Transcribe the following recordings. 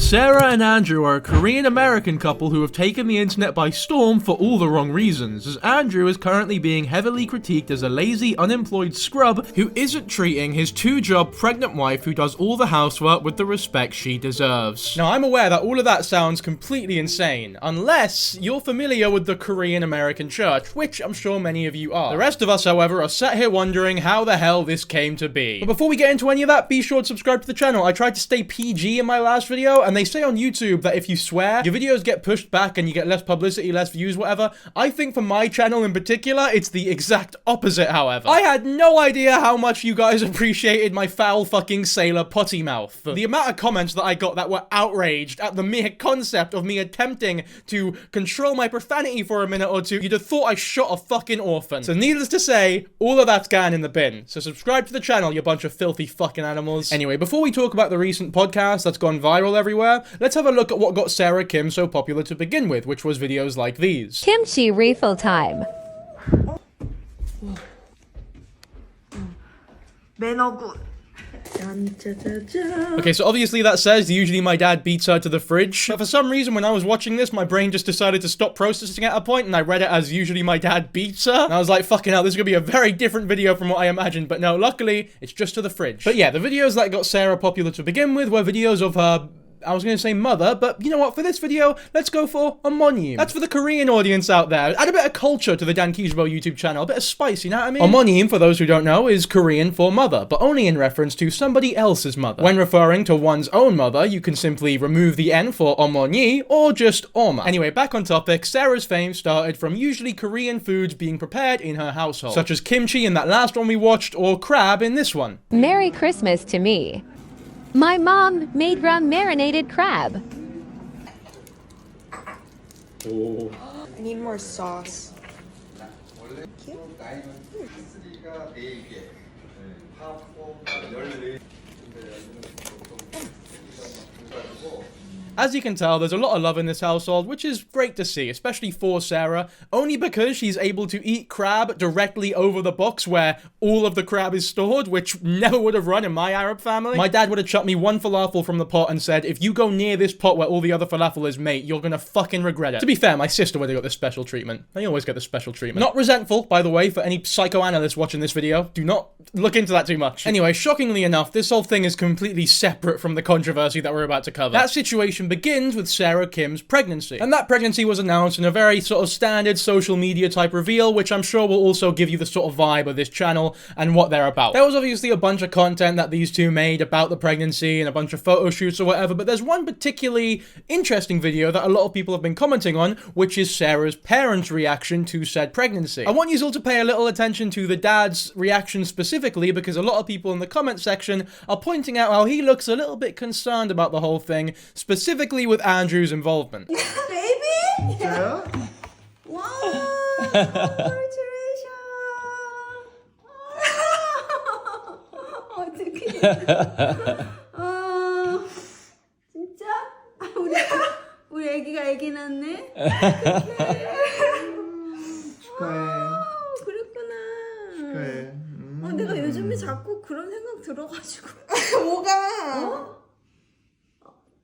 Sarah and Andrew are a Korean-American couple who have taken the internet by storm for all the wrong reasons, as Andrew is currently being heavily critiqued as a lazy, unemployed scrub who isn't treating his two-job pregnant wife who does all the housework with the respect she deserves. Now, I'm aware that all of that sounds completely insane, unless you're familiar with the Korean-American church, which I'm sure many of you are. The rest of us, however, are sat here wondering how the hell this came to be. But before we get into any of that, be sure to subscribe to the channel. I tried to stay PG in my last video, and they say on YouTube that if you swear, your videos get pushed back and you get less publicity, less views, whatever. I think for my channel in particular, it's the exact opposite, however. I had no idea how much you guys appreciated my foul fucking sailor potty mouth. The amount of comments that I got that were outraged at the mere concept of me attempting to control my profanity for a minute or two, you'd have thought I shot a fucking orphan. So needless to say, all of that's gone in the bin. So subscribe to the channel, you bunch of filthy fucking animals. Anyway, before we talk about the recent podcast that's gone viral everywhere, let's have a look at what got Sarah Kim so popular to begin with, which was videos like these. Kimchi refill time. Okay, so obviously that says usually my dad beats her to the fridge, but for some reason when I was watching this, my brain just decided to stop processing at a point, and I read it as usually my dad beats her, and I was like, fucking hell, this is gonna be a very different video from what I imagined, but no, luckily, it's just to the fridge. But yeah, the videos that got Sarah popular to begin with were videos of her, I was going to say mother, but you know what, for this video, let's go for Omonim. That's for the Korean audience out there. Add a bit of culture to the Dankyjabo YouTube channel, a bit of spice, you know what I mean? Omonim, for those who don't know, is Korean for mother, but only in reference to somebody else's mother. When referring to one's own mother, you can simply remove the N for Omoni, or just Oma. Anyway, back on topic, Sarah's fame started from usually Korean foods being prepared in her household, such as kimchi in that last one we watched, or crab in this one. Merry Christmas to me. My mom made ground marinated crab. I need more sauce. As you can tell, there's a lot of love in this household, which is great to see, especially for Sarah, only because she's able to eat crab directly over the box where all of the crab is stored, which never would have run in my Arab family. My dad would have chucked me one falafel from the pot and said, if you go near this pot where all the other falafel is, mate, you're gonna fucking regret it. To be fair, my sister would have got the special treatment. They always get the special treatment. Not resentful, by the way, for any psychoanalysts watching this video. Do not look into that too much. Anyway, shockingly enough, this whole thing is completely separate from the controversy that we're about to cover. That situation begins with Sarah Kim's pregnancy. And that pregnancy was announced in a very sort of standard social media type reveal, which I'm sure will also give you the sort of vibe of this channel and what they're about. There was obviously a bunch of content that these two made about the pregnancy and a bunch of photo shoots or whatever, but there's one particularly interesting video that a lot of people have been commenting on, which is Sarah's parents' reaction to said pregnancy. I want you all to pay a little attention to the dad's reaction specifically, because a lot of people in the comment section are pointing out how he looks a little bit concerned about the whole thing, specifically with Andrew's involvement. Baby? Yeah? Wow! Congratulations! 어떡해. 진짜? 우리 애기가 애기 낳네? 축하해. 그랬구나. 축하해. 내가 요즘에 자꾸 그런 생각 들어가지고. 뭐가?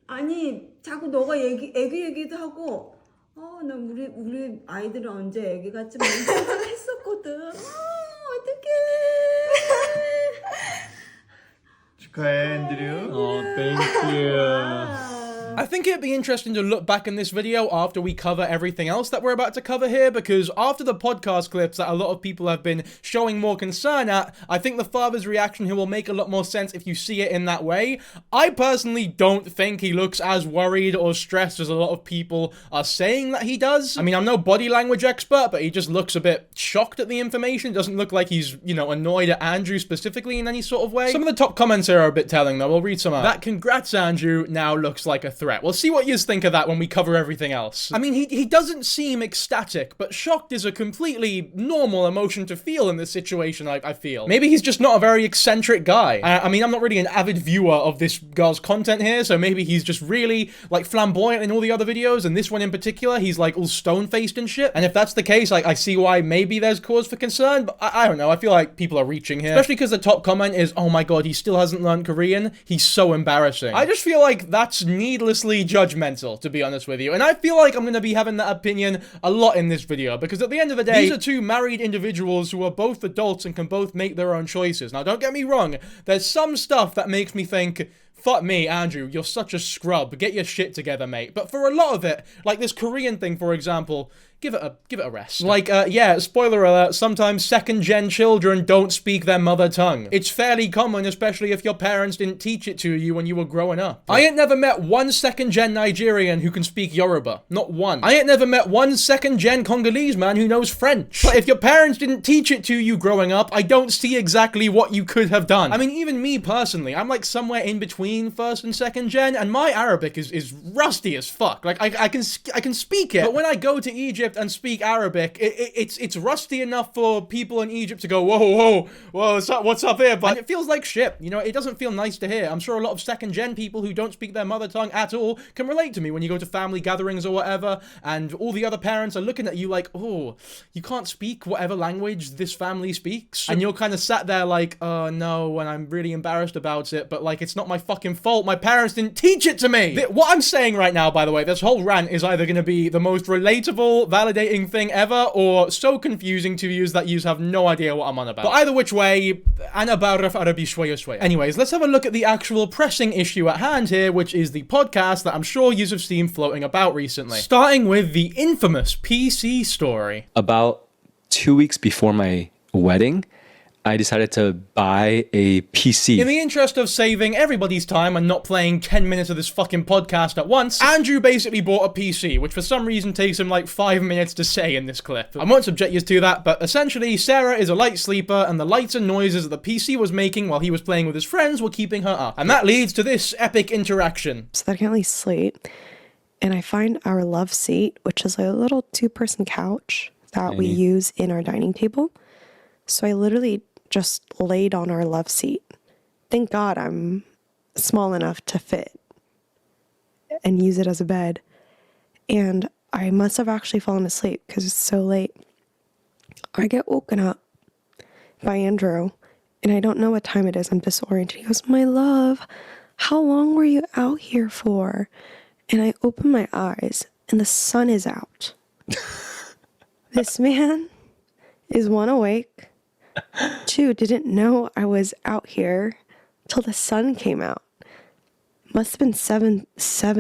아니 자꾸 너가 애기 얘기도 하고 나 우리 아이들은 언제 애기 같지 뭐 이런 생각을 했었거든. 어떡해. 축하해, 앤드류. Oh, thank you. I think it'd be interesting to look back in this video after we cover everything else that we're about to cover here, because after the podcast clips that a lot of people have been showing more concern at, I think the father's reaction here will make a lot more sense if you see it in that way. I personally don't think he looks as worried or stressed as a lot of people are saying that he does. I mean, I'm no body language expert, but he just looks a bit shocked at the information. Doesn't look like he's, you know, annoyed at Andrew specifically in any sort of way. Some of the top comments here are a bit telling though. We'll read some out. That congrats Andrew now looks like a threat. We'll see what you think of that when we cover everything else. I mean, he doesn't seem ecstatic, but shocked is a completely normal emotion to feel in this situation, I feel. Maybe he's just not a very eccentric guy. I mean, I'm not really an avid viewer of this girl's content here, so maybe he's just really, like, flamboyant in all the other videos, and this one in particular, he's, like, all stone-faced and shit. And if that's the case, like, I see why maybe there's cause for concern, but I don't know, I feel like people are reaching here. Especially because the top comment is, oh my god, he still hasn't learned Korean. He's so embarrassing. I just feel like that's needlessly needlessly judgmental, to be honest with you. And I feel like I'm going to be having that opinion a lot in this video, because at the end of the day, these are two married individuals who are both adults and can both make their own choices. Now, don't get me wrong, there's some stuff that makes me think, fuck me, Andrew, you're such a scrub. Get your shit together, mate. But for a lot of it, like this Korean thing, for example, give it a rest. Like, yeah, spoiler alert, sometimes second-gen children don't speak their mother tongue. It's fairly common, especially if your parents didn't teach it to you when you were growing up. I ain't never met one second-gen Nigerian who can speak Yoruba. Not one. I ain't never met one second-gen Congolese man who knows French. But if your parents didn't teach it to you growing up, I don't see exactly what you could have done. I mean, even me personally, I'm like somewhere in between first and second gen, and my Arabic is rusty as fuck. Like, I can speak it, but when I go to Egypt and speak Arabic, it's rusty enough for people in Egypt to go, whoa, what's up here? But it feels like shit. You know, it doesn't feel nice to hear. I'm sure a lot of second gen people who don't speak their mother tongue at all can relate to me when you go to family gatherings or whatever, and all the other parents are looking at you like, oh, you can't speak whatever language this family speaks, and you're kind of sat there like, oh no, and I'm really embarrassed about it, but like, it's not my fucking fault. My parents didn't teach it to me. What I'm saying right now, by the way, this whole rant is either going to be the most relatable, validating thing ever, or so confusing to yous that yous have no idea what I'm on about. But either which way, ana baraf Arabi shwaya shwaya. Anyways, let's have a look at the actual pressing issue at hand here, which is the podcast that I'm sure yous have seen floating about recently. Starting with the infamous PC story. About 2 weeks before my wedding, I decided to buy a PC. In the interest of saving everybody's time and not playing 10 minutes of this fucking podcast at once, Andrew basically bought a PC, which for some reason takes him like 5 minutes to say in this clip. I won't subject you to that, but essentially, Sarah is a light sleeper, and the lights and noises that the PC was making while he was playing with his friends were keeping her up. And that leads to this epic interaction. So that I can at least sleep. And I find our love seat, which is a little two-person couch that we use in our dining table. So I literally just laid on our love seat. Thank God I'm small enough to fit and use it as a bed. And I must have actually fallen asleep because it's so late. I get woken up by Andrew, and I don't know what time it is. I'm disoriented. He goes, "My love, how long were you out here for?" And I open my eyes, and the sun is out. This man is one, awake, two, didn't know I was out here till the sun came out. Must have been 7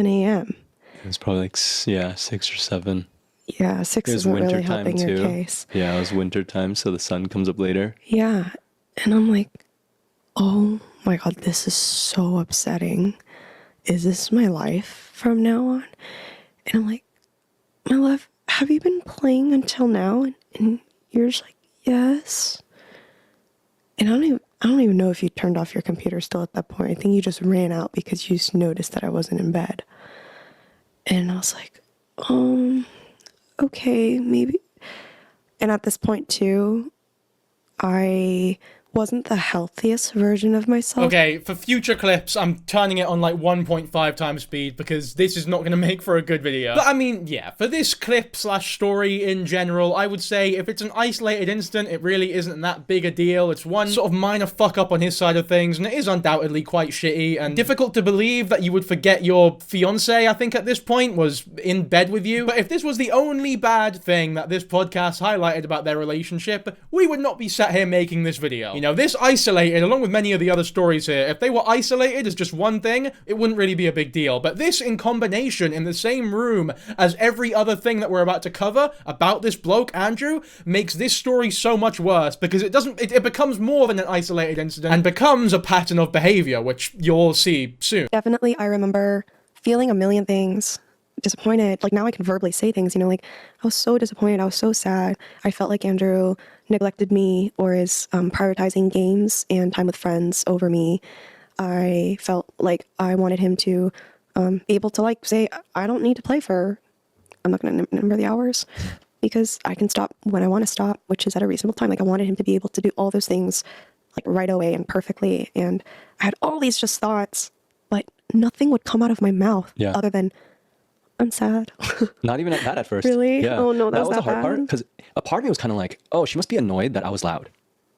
a.m. It was probably like, yeah, 6 or 7. Yeah, 6 It was isn't really winter time helping your too. case. Yeah, it was winter time, so the sun comes up later. Yeah, and I'm like, oh my God, this is so upsetting. Is this my life from now on? And I'm like, my love, have you been playing until now? And you're just like, yes. And I don't even know if you turned off your computer still at that point. I think you just ran out because you just noticed that I wasn't in bed. And I was like, okay, maybe. And at this point too, I wasn't the healthiest version of myself. Okay, for future clips, I'm turning it on like 1.5 times speed because this is not going to make for a good video. But I mean, yeah, for this clip slash story in general, I would say if it's an isolated incident, it really isn't that big a deal. It's one sort of minor fuck up on his side of things, and it is undoubtedly quite shitty and difficult to believe that you would forget your fiance, I think at this point, was in bed with you. But if this was the only bad thing that this podcast highlighted about their relationship, we would not be sat here making this video. You know, this isolated, along with many of the other stories here, if they were isolated as just one thing, it wouldn't really be a big deal. But this in combination in the same room as every other thing that we're about to cover about this bloke, Andrew, makes this story so much worse because it becomes more than an isolated incident and becomes a pattern of behavior, which you'll see soon. Definitely, I remember feeling a million things. Disappointed. Like now I can verbally say things, you know, like I was so disappointed. I was so sad. I felt like Andrew neglected me or is prioritizing games and time with friends over me. I felt like I wanted him to be able to like say, I don't need to play for, I'm not going to number the hours because I can stop when I want to stop, which is at a reasonable time. Like I wanted him to be able to do all those things like right away and perfectly. And I had all these just thoughts, but nothing would come out of my mouth other than, I'm sad. Not even at that at first. Really? Yeah. Oh no, that was the that hard part. bad? Because a part of me was kind of like, oh, she must be annoyed that I was loud.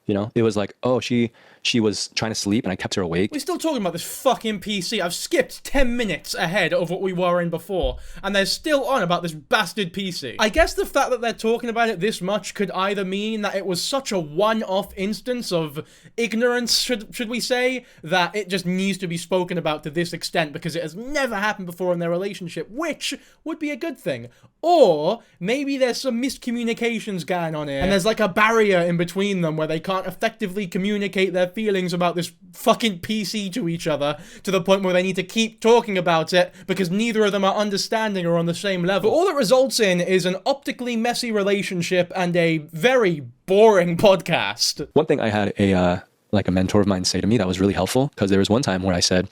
You know, it was like, oh, she she was trying to sleep and I kept her awake. We're still talking about this fucking PC. I've skipped 10 minutes ahead of what we were in before, and they're still on about this bastard PC. I guess the fact that they're talking about it this much could either mean that it was such a one-off instance of ignorance, should we say, that it just needs to be spoken about to this extent because it has never happened before in their relationship, which would be a good thing. Or maybe there's some miscommunications going on here, and there's like a barrier in between them where they can't effectively communicate their feelings about this fucking PC to each other to the point where they need to keep talking about it because neither of them are understanding or on the same level. But all it results in is an optically messy relationship and a very boring podcast. One thing I had a mentor of mine say to me that was really helpful, because there was one time where I said,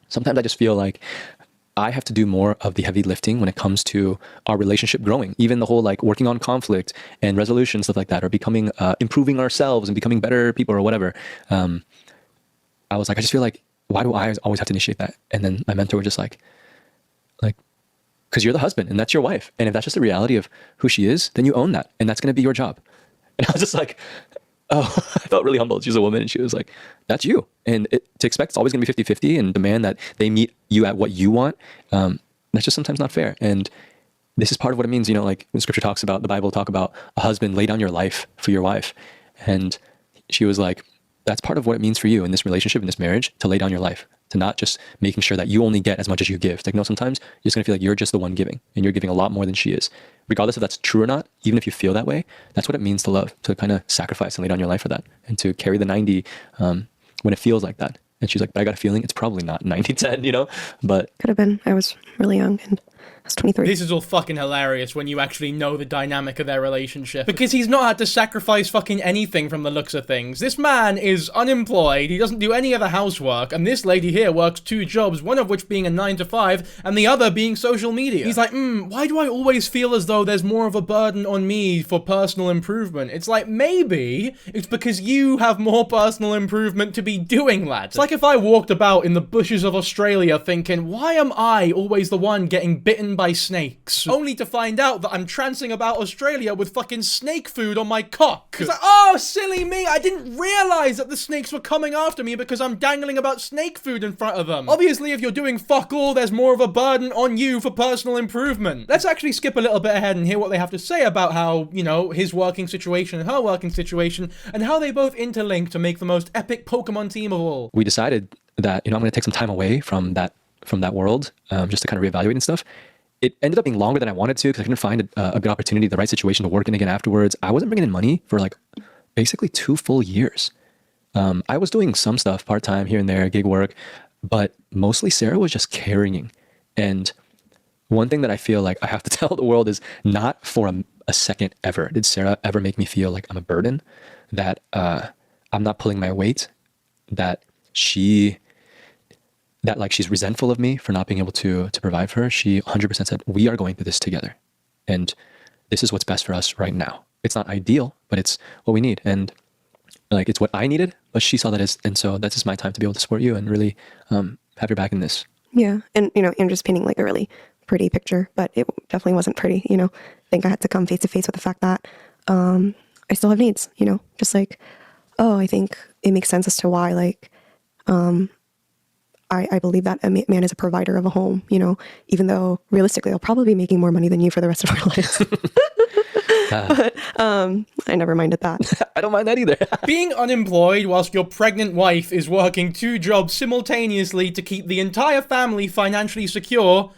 sometimes I just feel like I have to do more of the heavy lifting when it comes to our relationship growing. Even the whole like working on conflict and resolution, stuff like that, or becoming, improving ourselves and becoming better people or whatever. I was like, I just feel like, why do I always have to initiate that? And then my mentor was just like, because you're the husband and that's your wife. And if that's just the reality of who she is, then you own that. And that's going to be your job. And I was just like, oh, I felt really humbled. She's a woman and she was like, that's you. And to expect it's always going to be 50-50 and demand that they meet you at what you want, that's just sometimes not fair. And this is part of what it means, you know, like when scripture talks about, the Bible talk about a husband lay down your life for your wife. And she was like, that's part of what it means for you in this relationship, in this marriage, to lay down your life, to not just making sure that you only get as much as you give. It's like, no, sometimes you're just going to feel like you're just the one giving and you're giving a lot more than she is. Regardless if that's true or not, even if you feel that way, that's what it means to love, to kind of sacrifice and lay down your life for that and to carry the 90 when it feels like that. And she's like, but I got a feeling it's probably not 90-10, you know, but. Could have been. I was really young and I was 23. This is all fucking hilarious when you actually know the dynamic of their relationship. Because he's not had to sacrifice fucking anything from the looks of things. This man is unemployed, he doesn't do any other housework, and this lady here works 2 jobs, one of which being a 9-to-5, and the other being social media. He's like, why do I always feel as though there's more of a burden on me for personal improvement? It's like, maybe it's because you have more personal improvement to be doing, lad. It's like if I walked about in the bushes of Australia thinking, why am I always the one getting bitten by snakes? Only to find out that I'm trancing about Australia with fucking snake food on my cock. It's like, oh, silly me, I didn't realize that the snakes were coming after me because I'm dangling about snake food in front of them. Obviously, if you're doing fuck all, there's more of a burden on you for personal improvement. Let's actually skip a little bit ahead and hear what they have to say about how, you know, his working situation and her working situation, and how they both interlink to make the most epic Pokemon team of all. We decided that, you know, I'm going to take some time away from that world, just to kind of reevaluate and stuff. It ended up being longer than I wanted to because I couldn't find a good opportunity, the right situation to work in again afterwards. I wasn't bringing in money for like basically 2 full years. I was doing some stuff part-time here and there, gig work, but mostly Sarah was just carrying. And one thing that I feel like I have to tell the world is, not for a second ever did Sarah ever make me feel like I'm a burden, that I'm not pulling my weight, that she's resentful of me for not being able to provide for her. She 100% said, we are going through this together. And this is what's best for us right now. It's not ideal, but it's what we need. And like, it's what I needed, but she saw that as, and so that's just my time to be able to support you and really have your back in this. Yeah. And, you know, I'm just painting like a really pretty picture, but it definitely wasn't pretty, you know. I think I had to come face to face with the fact that I still have needs, you know, just like, oh, I think it makes sense as to why, like, I believe that a man is a provider of a home, you know, even though realistically I'll probably be making more money than you for the rest of our lives. But I never minded that. I don't mind that either. Being unemployed whilst your pregnant wife is working 2 jobs simultaneously to keep the entire family financially secure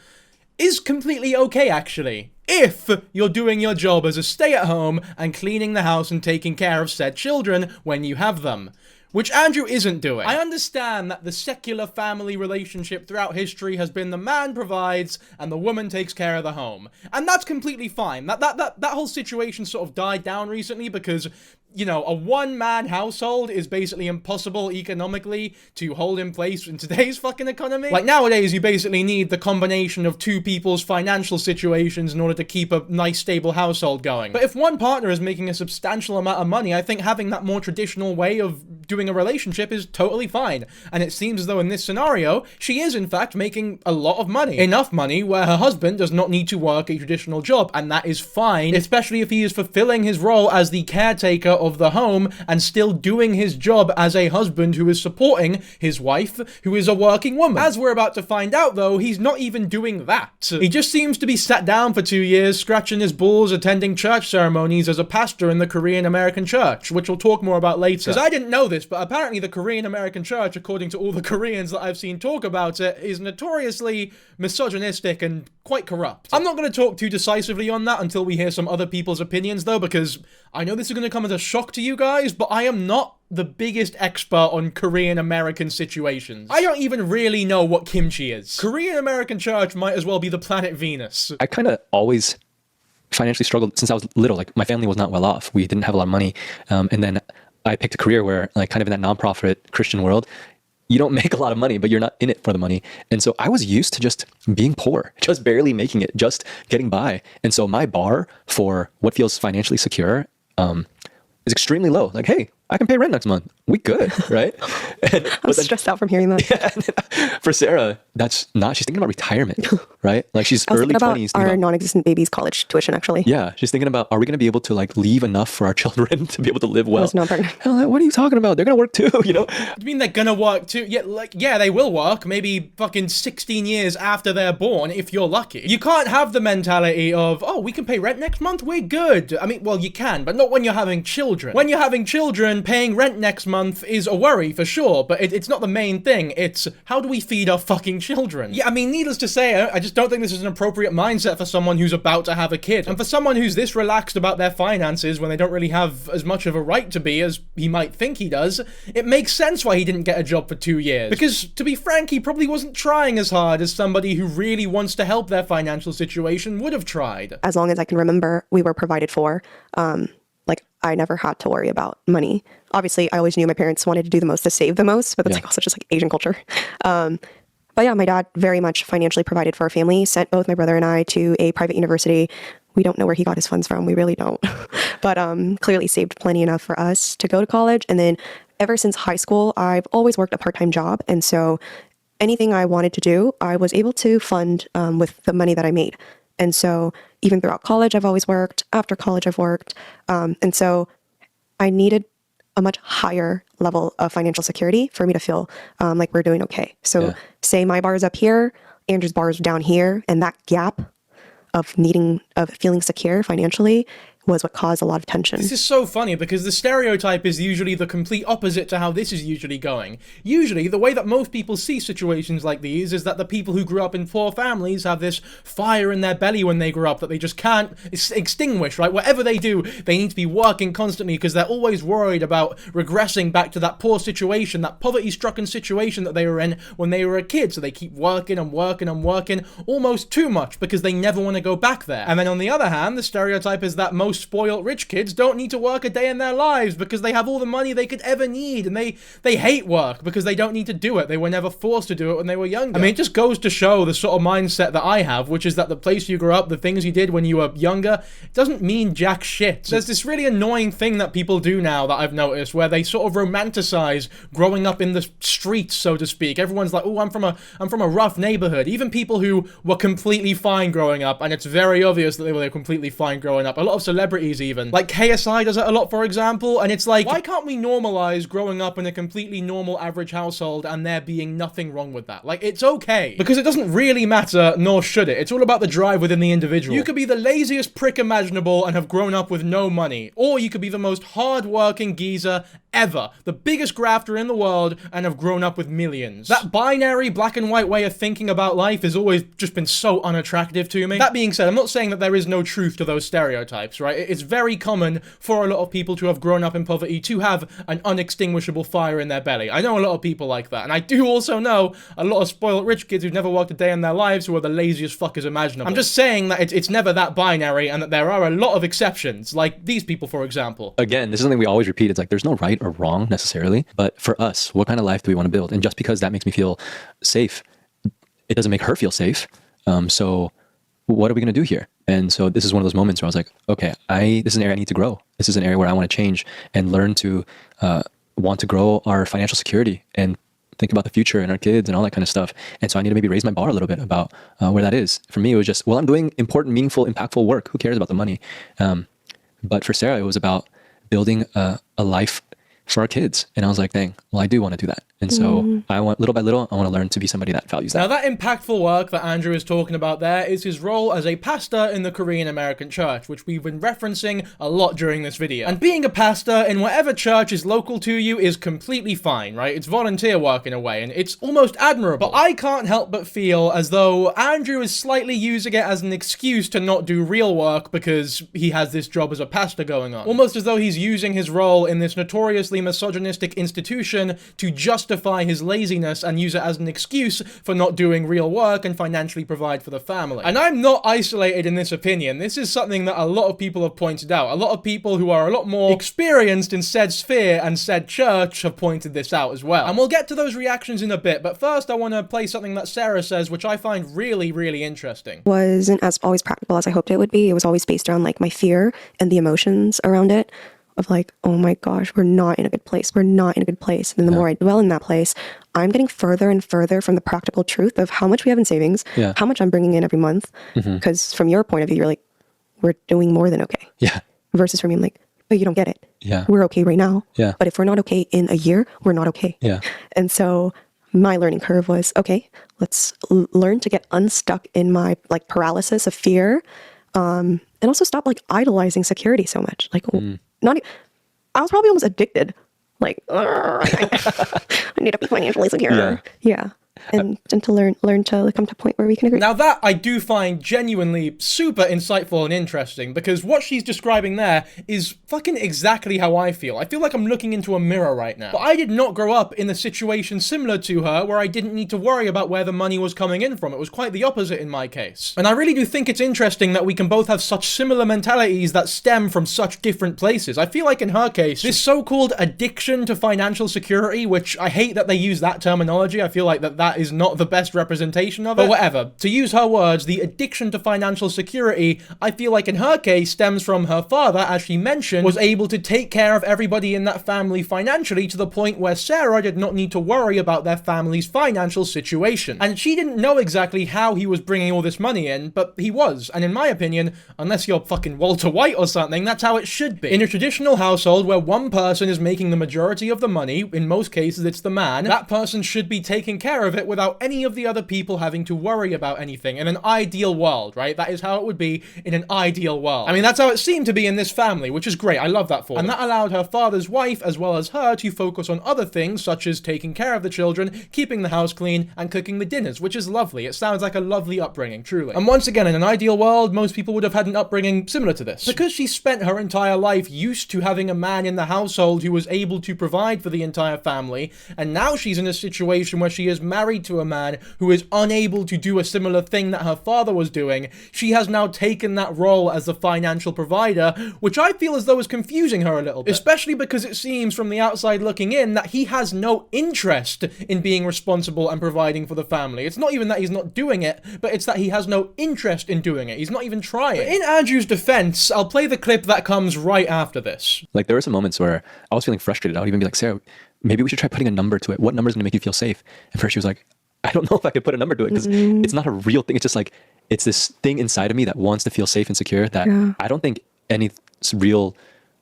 is completely okay, actually. If you're doing your job as a stay-at-home and cleaning the house and taking care of said children when you have them. Which Andrew isn't doing. I understand that the secular family relationship throughout history has been the man provides and the woman takes care of the home. And that's completely fine. That whole situation sort of died down recently because, you know, a one-man household is basically impossible economically to hold in place in today's fucking economy. Like, nowadays, you basically need the combination of 2 people's financial situations in order to keep a nice, stable household going. But if one partner is making a substantial amount of money, I think having that more traditional way of doing a relationship is totally fine. And it seems as though in this scenario, she is in fact making a lot of money. Enough money where her husband does not need to work a traditional job, and that is fine, especially if he is fulfilling his role as the caretaker of the home and still doing his job as a husband who is supporting his wife, who is a working woman. As we're about to find out though, he's not even doing that. He just seems to be sat down for 2 years, scratching his balls, attending church ceremonies as a pastor in the Korean American church, which we'll talk more about later. Because I didn't know this, but apparently the Korean American church, according to all the Koreans that I've seen talk about it, is notoriously misogynistic and quite corrupt. I'm not going to talk too decisively on that until we hear some other people's opinions though, because I know this is going to come as a shock to you guys, but I am not the biggest expert on Korean American situations. I don't even really know what kimchi is. Korean American church might as well be the planet Venus. I kind of always financially struggled since I was little. Like, my family was not well off. We didn't have a lot of money. And then I picked a career where, like, kind of in that nonprofit Christian world, you don't make a lot of money, but you're not in it for the money. And so I was used to just being poor, just barely making it, just getting by. And so my bar for what feels financially secure is extremely low. Like, hey, I can pay rent next month. We good, right? I'm stressed out from hearing that. Yeah, for Sarah, that's not. She's thinking about retirement, right? Like, she's I was early thinking about 20s. our non-existent baby's college tuition, actually. Yeah, she's thinking about, are we going to be able to, like, leave enough for our children to be able to live well? I was not pregnant. And I'm like, what are you talking about? They're going to work too, you know? I mean, they're gonna work too. Yeah, like, yeah, they will work. Maybe fucking 16 years after they're born, if you're lucky. You can't have the mentality of, oh, we can pay rent next month, we're good. I mean, well, you can, but not when you're having children. When you're having children, paying rent next month is a worry for sure, but it's not the main thing. It's, how do we feed our fucking children? Yeah, I mean, needless to say, I just don't think this is an appropriate mindset for someone who's about to have a kid. And for someone who's this relaxed about their finances when they don't really have as much of a right to be as he might think he does, it makes sense why he didn't get a job for 2 years. Because, to be frank, he probably wasn't trying as hard as somebody who really wants to help their financial situation would have tried. As long as I can remember, we were provided for. Like, I never had to worry about money. Obviously, I always knew my parents wanted to do the most to save the most, but that's like also just like Asian culture. But yeah, my dad very much financially provided for our family, sent both my brother and I to a private university. We don't know where he got his funds from. We really don't. But clearly saved plenty enough for us to go to college. And then ever since high school, I've always worked a part-time job. And so anything I wanted to do, I was able to fund with the money that I made. And so even throughout college, I've always worked. After college, I've worked. And so I needed a much higher level of financial security for me to feel like we're doing okay. So say my bar is up here, Andrew's bar is down here, and that gap of feeling secure financially was what caused a lot of tension. This is so funny because the stereotype is usually the complete opposite to how this is usually going. Usually, the way that most people see situations like these is that the people who grew up in poor families have this fire in their belly when they grow up that they just can't extinguish, right? Whatever they do, they need to be working constantly because they're always worried about regressing back to that poor situation, that poverty-stricken situation that they were in when they were a kid. So they keep working and working and working almost too much because they never want to go back there. And then on the other hand, the stereotype is that most spoiled rich kids don't need to work a day in their lives because they have all the money they could ever need, and they hate work because they don't need to do it. They were never forced to do it when they were younger. I mean, it just goes to show the sort of mindset that I have, which is that the place you grew up, the things you did when you were younger, doesn't mean jack shit. There's this really annoying thing that people do now that I've noticed where they sort of romanticize growing up in the streets, so to speak. Everyone's like, oh, I'm from a rough neighborhood. Even people who were completely fine growing up, and it's very obvious that they were completely fine growing up. A lot of celebrities even. Like KSI does it a lot, for example, and it's like, why can't we normalize growing up in a completely normal average household and there being nothing wrong with that? Like, it's okay. Because it doesn't really matter, nor should it. It's all about the drive within the individual. You could be the laziest prick imaginable and have grown up with no money, or you could be the most hard-working geezer ever, the biggest grafter in the world, and have grown up with millions. That binary black and white way of thinking about life has always just been so unattractive to me. That being said, I'm not saying that there is no truth to those stereotypes, right? It's very common for a lot of people to have grown up in poverty to have an unextinguishable fire in their belly. I know a lot of people like that, and I do also know a lot of spoiled rich kids who've never worked a day in their lives who are the laziest fuckers imaginable. I'm just saying that it's never that binary, and that there are a lot of exceptions, like these people, for example. Again, this is something we always repeat. It's like, there's no right or wrong necessarily, but for us, what kind of life do we want to build? And just because that makes me feel safe, it doesn't make her feel safe. So what are we going to do here? And so this is one of those moments where I was like, okay, this is an area I need to grow. This is an area where I want to change and learn to want to grow our financial security and think about the future and our kids and all that kind of stuff. And so I need to maybe raise my bar a little bit about where that is. For me, it was just, well, I'm doing important, meaningful, impactful work. Who cares about the money? But for Sarah, it was about building a life for our kids. And I was like, dang, well, I do want to do that. And so I want, little by little, I want to learn to be somebody that values that. Now, that impactful work that Andrew is talking about there is his role as a pastor in the Korean American church, which we've been referencing a lot during this video. And being a pastor in whatever church is local to you is completely fine, right? It's volunteer work in a way, and it's almost admirable. But I can't help but feel as though Andrew is slightly using it as an excuse to not do real work because he has this job as a pastor going on. Almost as though he's using his role in this notoriously misogynistic institution to justify his laziness and use it as an excuse for not doing real work and financially provide for the family. And I'm not isolated in this opinion. This is something that a lot of people have pointed out. A lot of people who are a lot more experienced in said sphere and said church have pointed this out as well. And we'll get to those reactions in a bit, but first I want to play something that Sarah says, which I find really, really interesting. Wasn't as always practical as I hoped it would be. It was always based around like my fear and the emotions around it. Of like, oh my gosh, we're not in a good place. We're not in a good place. And then the more I dwell in that place, I'm getting further and further from the practical truth of how much we have in savings, how much I'm bringing in every month. Because from your point of view, you're like, we're doing more than okay. Yeah. Versus for me, I'm like, but you don't get it. Yeah. We're okay right now. Yeah. But if we're not okay in a year, we're not okay. Yeah. And so my learning curve was, okay, let's learn to get unstuck in my like paralysis of fear. And also stop like idolizing security so much. Like, I was probably almost addicted. Like, I need to be financially secure. Yeah. And to learn to come to a point where we can agree. Now that I do find genuinely super insightful and interesting, because what she's describing there is fucking exactly how I feel. I feel like I'm looking into a mirror right now. But I did not grow up in a situation similar to her where I didn't need to worry about where the money was coming in from. It was quite the opposite in my case. And I really do think it's interesting that we can both have such similar mentalities that stem from such different places. I feel like in her case, this so-called addiction to financial security, which I hate that they use that terminology. I feel like that is not the best representation of it. But whatever. To use her words, the addiction to financial security, I feel like in her case, stems from her father, as she mentioned, was able to take care of everybody in that family financially to the point where Sarah did not need to worry about their family's financial situation. And she didn't know exactly how he was bringing all this money in, but he was. And in my opinion, unless you're fucking Walter White or something, that's how it should be. In a traditional household where one person is making the majority of the money, in most cases it's the man, that person should be taking care of it without any of the other people having to worry about anything. In an ideal world, right? That is how it would be in an ideal world. I mean, that's how it seemed to be in this family, which is great. I love that for them. And that allowed her father's wife, as well as her, to focus on other things, such as taking care of the children, keeping the house clean, and cooking the dinners, which is lovely. It sounds like a lovely upbringing, truly. And once again, in an ideal world, most people would have had an upbringing similar to this. Because she spent her entire life used to having a man in the household who was able to provide for the entire family, and now she's in a situation where she is married to a man who is unable to do a similar thing that her father was doing, she has now taken that role as the financial provider, which I feel as though is confusing her a little bit. Especially because it seems from the outside looking in that he has no interest in being responsible and providing for the family. It's not even that he's not doing it, but it's that he has no interest in doing it. He's not even trying. But in Andrew's defense, I'll play the clip that comes right after this. Like, there were some moments where I was feeling frustrated. I would even be like, Sarah, maybe we should try putting a number to it. What number is going to make you feel safe? And first she was like, I don't know if I could put a number to it because it's not a real thing. It's just like, it's this thing inside of me that wants to feel safe and secure that I don't think any real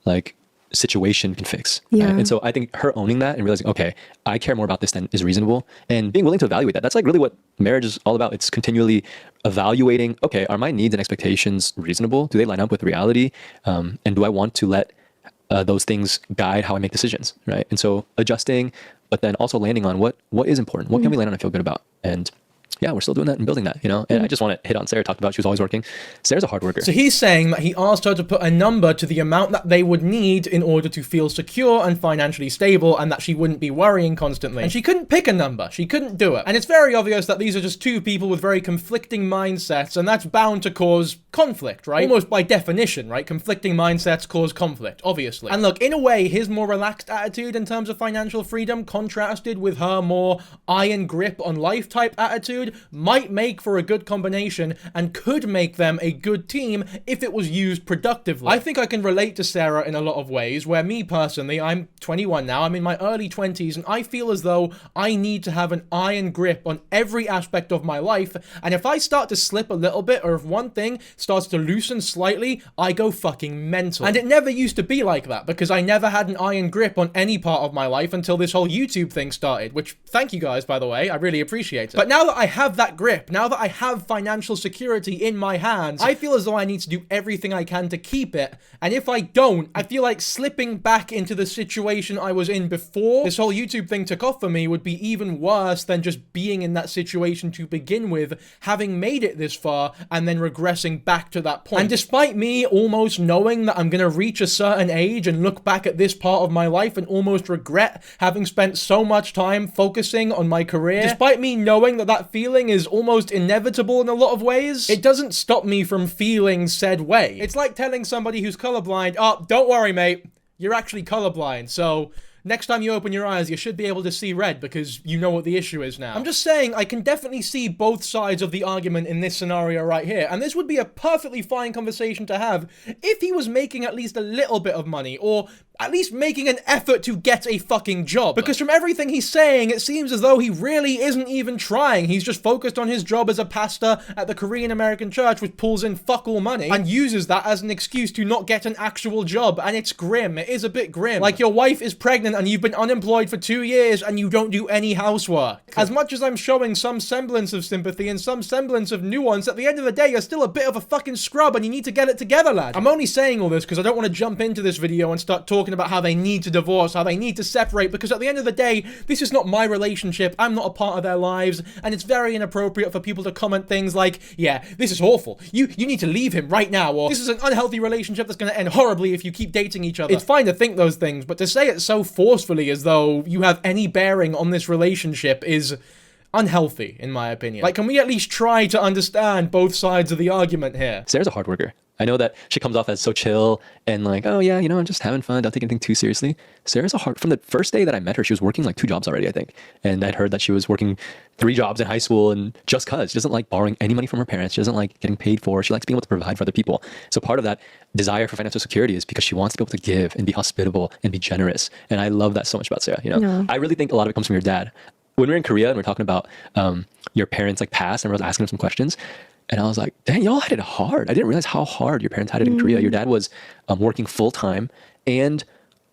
like situation can fix. Yeah. Right? And so I think her owning that and realizing, okay, I care more about this than is reasonable, and being willing to evaluate that. That's like really what marriage is all about. It's continually evaluating, okay, are my needs and expectations reasonable? Do they line up with reality? And do I want to let those things guide how I make decisions, right? And so adjusting, but then also landing on what is important. What can we land on and feel good about? And yeah, we're still doing that and building that, you know? And I just want to hit on Sarah, talked about she was always working. Sarah's a hard worker. So he's saying that he asked her to put a number to the amount that they would need in order to feel secure and financially stable, and that she wouldn't be worrying constantly. And she couldn't pick a number. She couldn't do it. And it's very obvious that these are just two people with very conflicting mindsets, and that's bound to cause conflict, right? Almost by definition, right? Conflicting mindsets cause conflict, obviously. And look, in a way, his more relaxed attitude in terms of financial freedom contrasted with her more iron grip on life type attitude dude might make for a good combination and could make them a good team if it was used productively. I think I can relate to Sarah in a lot of ways, where me personally, I'm 21 now, I'm in my early 20s, and I feel as though I need to have an iron grip on every aspect of my life, and if I start to slip a little bit, or if one thing starts to loosen slightly, I go fucking mental. And it never used to be like that, because I never had an iron grip on any part of my life until this whole YouTube thing started, which, thank you guys, by the way, I really appreciate it. But now that I have that grip, now that I have financial security in my hands, I feel as though I need to do everything I can to keep it, and if I don't, I feel like slipping back into the situation I was in before this whole YouTube thing took off for me would be even worse than just being in that situation to begin with, having made it this far, and then regressing back to that point. And despite me almost knowing that I'm gonna reach a certain age and look back at this part of my life and almost regret having spent so much time focusing on my career, despite me knowing that that feeling is almost inevitable in a lot of ways, it doesn't stop me from feeling said way. It's like telling somebody who's colorblind, oh, don't worry, mate, you're actually colorblind, so next time you open your eyes, you should be able to see red because you know what the issue is now. I'm just saying, I can definitely see both sides of the argument in this scenario right here, and this would be a perfectly fine conversation to have if he was making at least a little bit of money, or at least making an effort to get a fucking job. Because from everything he's saying, it seems as though he really isn't even trying. He's just focused on his job as a pastor at the Korean American church, which pulls in fuck all money, and uses that as an excuse to not get an actual job. And it's grim. It is a bit grim. Like, your wife is pregnant and you've been unemployed for 2 years and you don't do any housework. As much as I'm showing some semblance of sympathy and some semblance of nuance, at the end of the day, you're still a bit of a fucking scrub and you need to get it together, lad. I'm only saying all this because I don't want to jump into this video and start talking about how they need to divorce, how they need to separate, because at the end of the day, this is not my relationship, I'm not a part of their lives, and it's very inappropriate for people to comment things like, yeah, this is awful, you need to leave him right now, or this is an unhealthy relationship that's going to end horribly if you keep dating each other. It's fine to think those things, but to say it so forcefully as though you have any bearing on this relationship is unhealthy, in my opinion. Like, can we at least try to understand both sides of the argument here? Sarah's a hard worker. I know that she comes off as so chill and like, oh yeah, I'm just having fun, don't take anything too seriously. Sarah's from the first day that I met her, she was working like 2 jobs already, I think. And I'd heard that she was working 3 jobs in high school, and just cause. She doesn't like borrowing any money from her parents. She doesn't like getting paid for. She likes being able to provide for other people. So part of that desire for financial security is because she wants to be able to give and be hospitable and be generous. And I love that so much about Sarah, No. I really think a lot of it comes from your dad. When we were in Korea and we we're talking about your parents like past, and I was asking him some questions, and I was like, dang, y'all had it hard. I didn't realize how hard your parents had it in Korea. Your dad was working full time and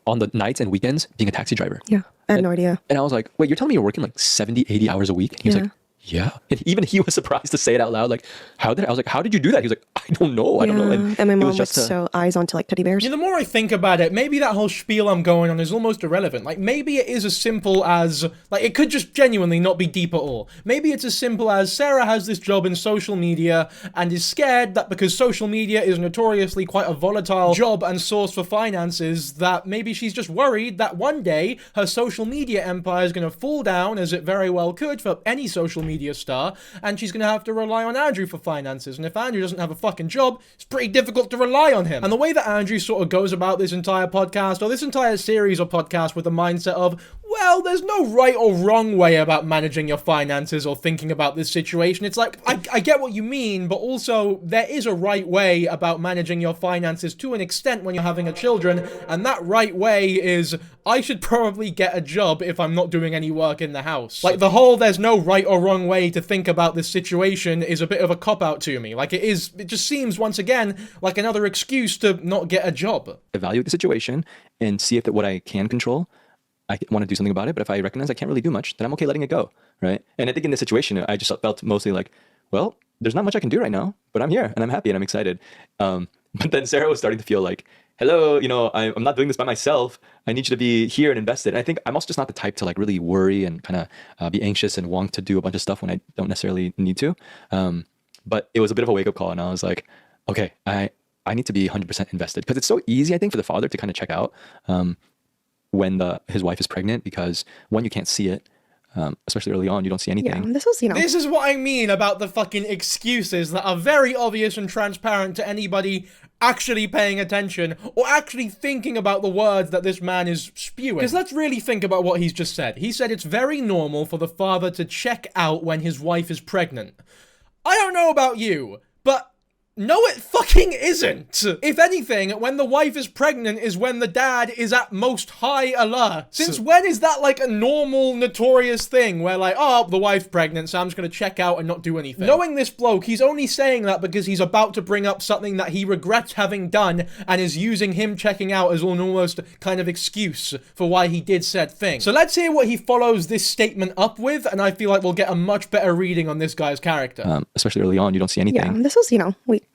on the nights and weekends being a taxi driver. Yeah, I had no idea. And I was like, wait, you're telling me you're working like 70, 80 hours a week? And he was like, yeah. And even he was surprised to say it out loud. Like, I was like, how did you do that? He was like, I don't know. I don't know. And my mom was just so eyes onto like teddy bears. Yeah, the more I think about it, maybe that whole spiel I'm going on is almost irrelevant. Like, maybe it is as simple as, like, it could just genuinely not be deep at all. Maybe it's as simple as Sarah has this job in social media and is scared that because social media is notoriously quite a volatile job and source for finances, that maybe she's just worried that one day her social media empire is going to fall down, as it very well could for any social media star, and she's going to have to rely on Andrew for finances. And if Andrew doesn't have a fucking job, it's pretty difficult to rely on him. And the way that Andrew sort of goes about this entire podcast, or this entire series of podcasts, with the mindset of, well, there's no right or wrong way about managing your finances or thinking about this situation. It's like, I get what you mean, but also there is a right way about managing your finances to an extent when you're having a children, and that right way is, I should probably get a job if I'm not doing any work in the house. Like, the whole there's no right or wrong way to think about this situation is a bit of a cop-out to me. Like, it just seems, once again, like another excuse to not get a job. Evaluate the situation and see if what I can control, I want to do something about it. But if I recognize I can't really do much, then I'm okay letting it go, right? And I think in this situation, I just felt mostly like, well, there's not much I can do right now, but I'm here and I'm happy and I'm excited. But then Sarah was starting to feel like, hello, I'm not doing this by myself. I need you to be here and invested. And I think I'm also just not the type to like really worry and kind of be anxious and want to do a bunch of stuff when I don't necessarily need to. But it was a bit of a wake up call, and I was like, okay, I need to be 100% invested, because it's so easy, I think, for the father to kind of check out when his wife is pregnant, because one, you can't see it. Especially early on, you don't see anything. Yeah, This is what I mean about the fucking excuses that are very obvious and transparent to anybody actually paying attention or actually thinking about the words that this man is spewing. Because let's really think about what he's just said. He said it's very normal for the father to check out when his wife is pregnant. I don't know about you, but no, it fucking isn't. If anything, when the wife is pregnant is when the dad is at most high alert. Since when is that like a normal, notorious thing where like, oh, the wife's pregnant, so I'm just gonna check out and not do anything? Knowing this bloke, he's only saying that because he's about to bring up something that he regrets having done and is using him checking out as an almost kind of excuse for why he did said thing. So let's hear what he follows this statement up with, and I feel like we'll get a much better reading on this guy's character. Especially early on, you don't see anything. Yeah, this was, week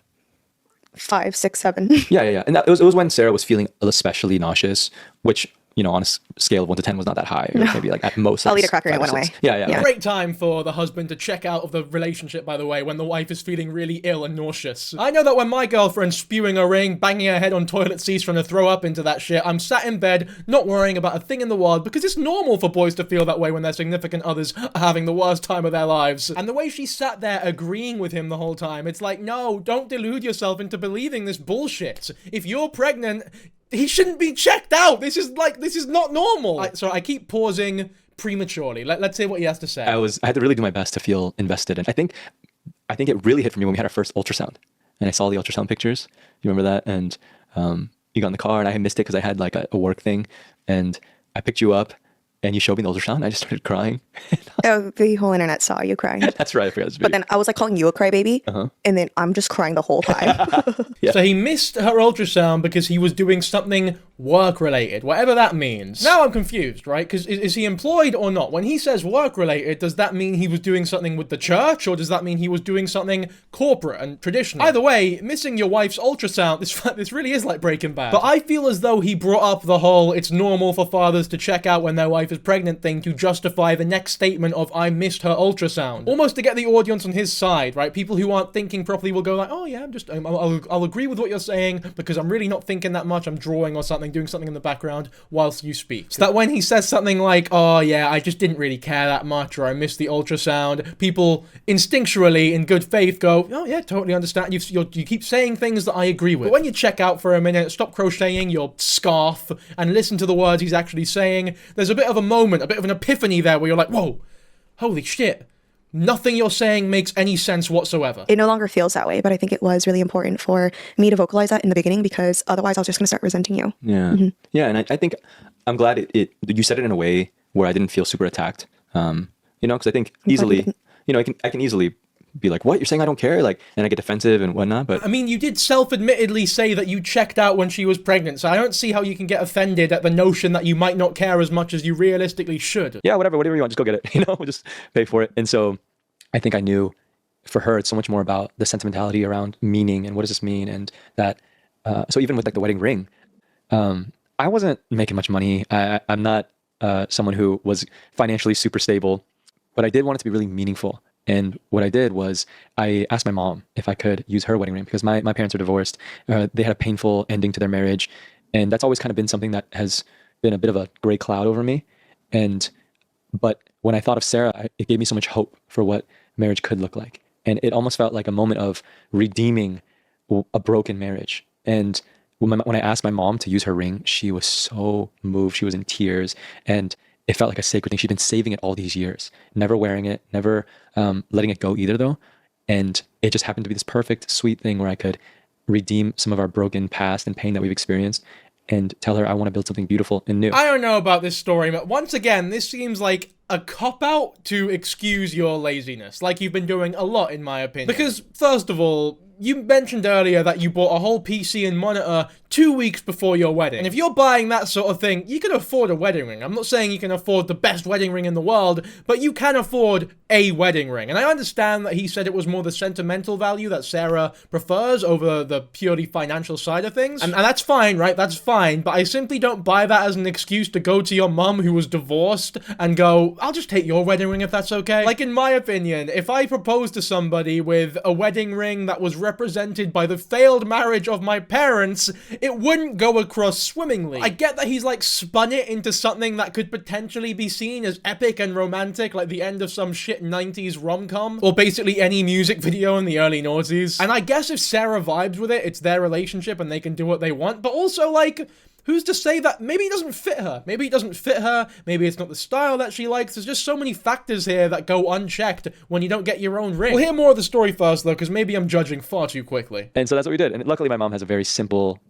5, 6, 7. Yeah. And it was when Sarah was feeling especially nauseous, which, on a scale of 1 to 10 was not that high. Or maybe like at most. I'll eat a cracker and it went away. Yeah. Great time for the husband to check out of the relationship, by the way, when the wife is feeling really ill and nauseous. I know that when my girlfriend's spewing a ring, banging her head on toilet seats trying to throw up into that shit, I'm sat in bed, not worrying about a thing in the world, because it's normal for boys to feel that way when their significant others are having the worst time of their lives. And the way she sat there agreeing with him the whole time, it's like, no, don't delude yourself into believing this bullshit. If you're pregnant, he shouldn't be checked out. This is not normal. I keep pausing prematurely. Let's hear what he has to say. I had to really do my best to feel invested. And I think it really hit for me when we had our first ultrasound. And I saw the ultrasound pictures. You remember that? And you got in the car and I missed it because I had like a work thing. And I picked you up and you showed me the ultrasound and I just started crying. Oh, the whole internet saw you crying. That's right. I forgot. But then I was like calling you a crybaby. And then I'm just crying the whole time. Yeah. So he missed her ultrasound because he was doing something work-related, whatever that means. Now I'm confused, right? Because is he employed or not? When he says work-related, does that mean he was doing something with the church, or does that mean he was doing something corporate and traditional? Either way, missing your wife's ultrasound, this really is like Breaking Bad. But I feel as though he brought up the whole it's normal for fathers to check out when their wife is pregnant thing to justify the next statement of I missed her ultrasound. Almost to get the audience on his side, right? People who aren't thinking properly will go like, oh yeah, I'll agree with what you're saying because I'm really not thinking that much. I'm drawing or something, doing something in the background whilst you speak. So that when he says something like, oh yeah, I just didn't really care that much, or I missed the ultrasound, people instinctually in good faith go, oh yeah, totally understand. You keep saying things that I agree with. But when you check out for a minute, stop crocheting your scarf and listen to the words he's actually saying, there's a bit of a moment, a bit of an epiphany there where you're like, whoa, holy shit. Nothing you're saying makes any sense whatsoever. It no longer feels that way, but I think it was really important for me to vocalize that in the beginning because otherwise I was just going to start resenting you. Yeah. Yeah, and I think I'm glad you said it in a way where I didn't feel super attacked. Because I think easily, I can easily be like, what, you're saying I don't care? Like, and I get defensive and whatnot, but... I mean, you did self-admittedly say that you checked out when she was pregnant, so I don't see how you can get offended at the notion that you might not care as much as you realistically should. Yeah, whatever you want, just go get it, we'll just pay for it. And so I think I knew for her, it's so much more about the sentimentality around meaning and what does this mean, and that, so even with like the wedding ring, I wasn't making much money. I'm not someone who was financially super stable, but I did want it to be really meaningful. And what I did was I asked my mom if I could use her wedding ring because my parents are divorced. They had a painful ending to their marriage. And that's always kind of been something that has been a bit of a gray cloud over me. But when I thought of Sarah, it gave me so much hope for what marriage could look like. And it almost felt like a moment of redeeming a broken marriage. And when I asked my mom to use her ring, she was so moved. She was in tears. And it felt like a sacred thing. She'd been saving it all these years, never wearing it, never letting it go either, though. And it just happened to be this perfect, sweet thing where I could redeem some of our broken past and pain that we've experienced and tell her I want to build something beautiful and new. I don't know about this story, but once again, this seems like a cop-out to excuse your laziness, like you've been doing a lot, in my opinion. Because, first of all, you mentioned earlier that you bought a whole PC and monitor 2 weeks before your wedding. And if you're buying that sort of thing, you can afford a wedding ring. I'm not saying you can afford the best wedding ring in the world, but you can afford a wedding ring. And I understand that he said it was more the sentimental value that Sarah prefers over the purely financial side of things. And that's fine, right? That's fine. But I simply don't buy that as an excuse to go to your mum who was divorced and go, I'll just take your wedding ring if that's okay. Like, in my opinion, if I proposed to somebody with a wedding ring that was represented by the failed marriage of my parents, it wouldn't go across swimmingly. I get that he's like spun it into something that could potentially be seen as epic and romantic, like the end of some shit 90s rom-com, or basically any music video in the early noughties. And I guess if Sarah vibes with it, it's their relationship and they can do what they want, but also like, who's to say that maybe it doesn't fit her? Maybe it doesn't fit her, maybe it's not the style that she likes. There's just so many factors here that go unchecked when you don't get your own ring. We'll hear more of the story first though, because maybe I'm judging far too quickly. And so that's what we did. And luckily my mom has a very simple,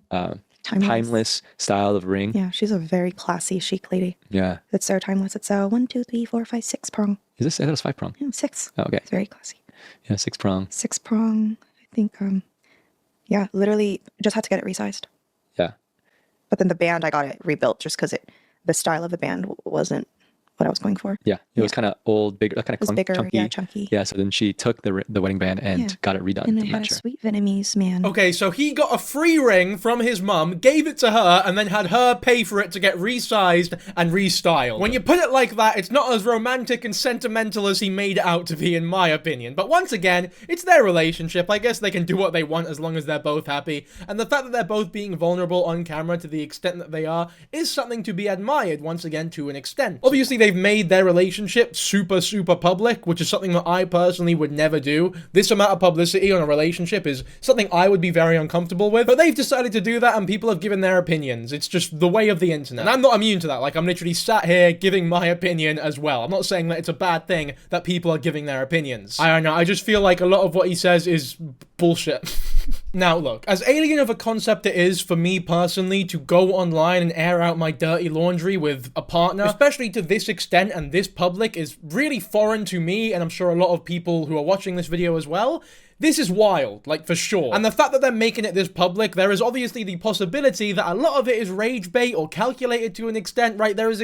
timeless style of ring. Yeah, she's a very classy, chic lady. Yeah. It's so timeless. It's a 1, 2, 3, 4, 5, 6 prong. Is this? I thought it was 5 prong. Yeah, 6. Oh, okay. It's very classy. Yeah, 6 prong. 6 prong. I think, yeah, literally just had to get it resized. Yeah. But then the band, I got it rebuilt just because the style of the band wasn't what I was going for. Yeah, it was kind of old, bigger, kind of bigger, chunky. yeah, chunky. Yeah, so then she took the wedding band and got it redone. And to it had a match her. sweet Vietnamese man. Okay, so he got a free ring from his mum, gave it to her, and then had her pay for it to get resized and restyled. When you put it like that, it's not as romantic and sentimental as he made it out to be, in my opinion. But once again, it's their relationship. I guess they can do what they want as long as they're both happy. And the fact that they're both being vulnerable on camera to the extent that they are is something to be admired, once again, to an extent. Obviously, they've made their relationship super public, which is something that I personally would never do. This amount of publicity on a relationship is something I would be very uncomfortable with, but they've decided to do that and people have given their opinions. It's just the way of the internet. And I'm not immune to that. Like, I'm literally sat here giving my opinion as well. I'm not saying that it's a bad thing that people are giving their opinions. I don't know, I just feel like a lot of what he says is bullshit. Now look, as alien of a concept it is for me personally to go online and air out my dirty laundry with a partner, especially to this extent and this public, is really foreign to me, and I'm sure a lot of people who are watching this video as well. This is wild, like, for sure. And the fact that they're making it this public, there is obviously the possibility that a lot of it is rage bait or calculated to an extent, right? There is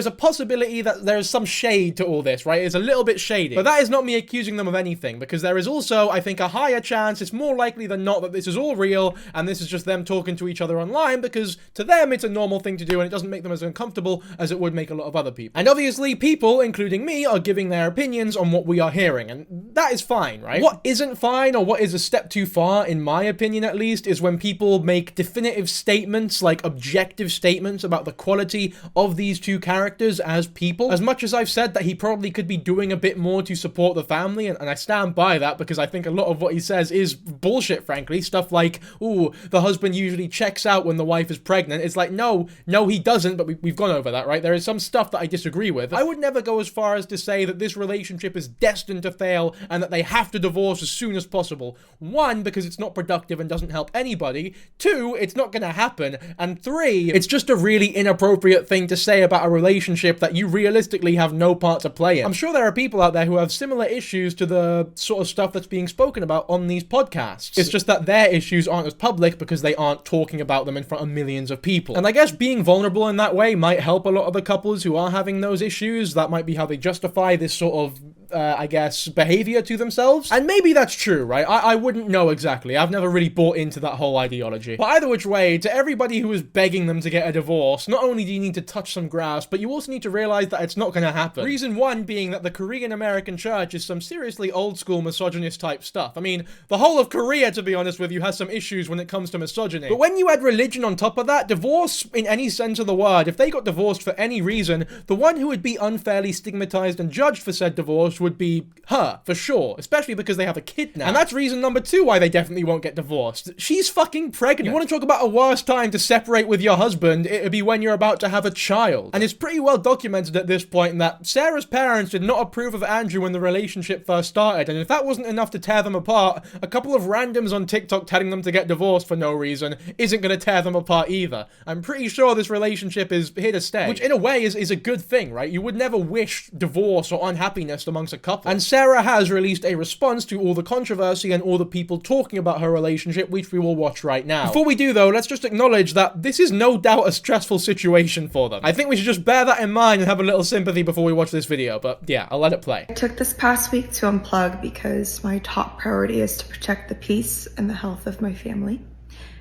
a possibility that there is some shade to all this, right? It's a little bit shady. But that is not me accusing them of anything, because there is also, I think, a higher chance, it's more likely than not, that this is all real, and this is just them talking to each other online, because to them, it's a normal thing to do, and it doesn't make them as uncomfortable as it would make a lot of other people. And obviously, people, including me, are giving their opinions on what we are hearing, and that is fine, right? What isn't fine, or what is a step too far, in my opinion at least, is when people make definitive statements, like objective statements about the quality of these two characters as people. As much as I've said that he probably could be doing a bit more to support the family, and I stand by that because I think a lot of what he says is bullshit, frankly. Stuff like, ooh, the husband usually checks out when the wife is pregnant. It's like, no, he doesn't, but we've gone over that, right? There is some stuff that I disagree with. I would never go as far as to say that this relationship is destined to fail and that they have to divorce as soon as possible. 1, because it's not productive and doesn't help anybody. 2, it's not gonna happen. And 3, it's just a really inappropriate thing to say about a relationship that you realistically have no part to play in. I'm sure there are people out there who have similar issues to the sort of stuff that's being spoken about on these podcasts. It's just that their issues aren't as public because they aren't talking about them in front of millions of people. And I guess being vulnerable in that way might help a lot of the couples who are having those issues. That might be how they justify this sort of I guess, behavior to themselves. And maybe that's true, right? I wouldn't know exactly. I've never really bought into that whole ideology. But either which way, to everybody who is begging them to get a divorce, not only do you need to touch some grass, but you also need to realize that it's not gonna happen. Reason 1 being that the Korean American church is some seriously old school misogynist type stuff. I mean, the whole of Korea, to be honest with you, has some issues when it comes to misogyny. But when you add religion on top of that, divorce in any sense of the word, if they got divorced for any reason, the one who would be unfairly stigmatized and judged for said divorce would be her, for sure, especially because they have a kid now. And that's reason number 2 why they definitely won't get divorced. She's fucking pregnant. You want to talk about a worse time to separate with your husband, it'd be when you're about to have a child. And it's pretty well documented at this point that Sarah's parents did not approve of Andrew when the relationship first started, and if that wasn't enough to tear them apart, a couple of randoms on TikTok telling them to get divorced for no reason isn't going to tear them apart either. I'm pretty sure this relationship is here to stay, which in a way is a good thing, right? You would never wish divorce or unhappiness amongst a couple. And Sarah has released a response to all the controversy and all the people talking about her relationship, which we will watch right now. Before we do though, let's just acknowledge that this is no doubt a stressful situation for them. I think we should just bear that in mind and have a little sympathy before we watch this video, but yeah, I'll let it play. I took this past week to unplug because my top priority is to protect the peace and the health of my family.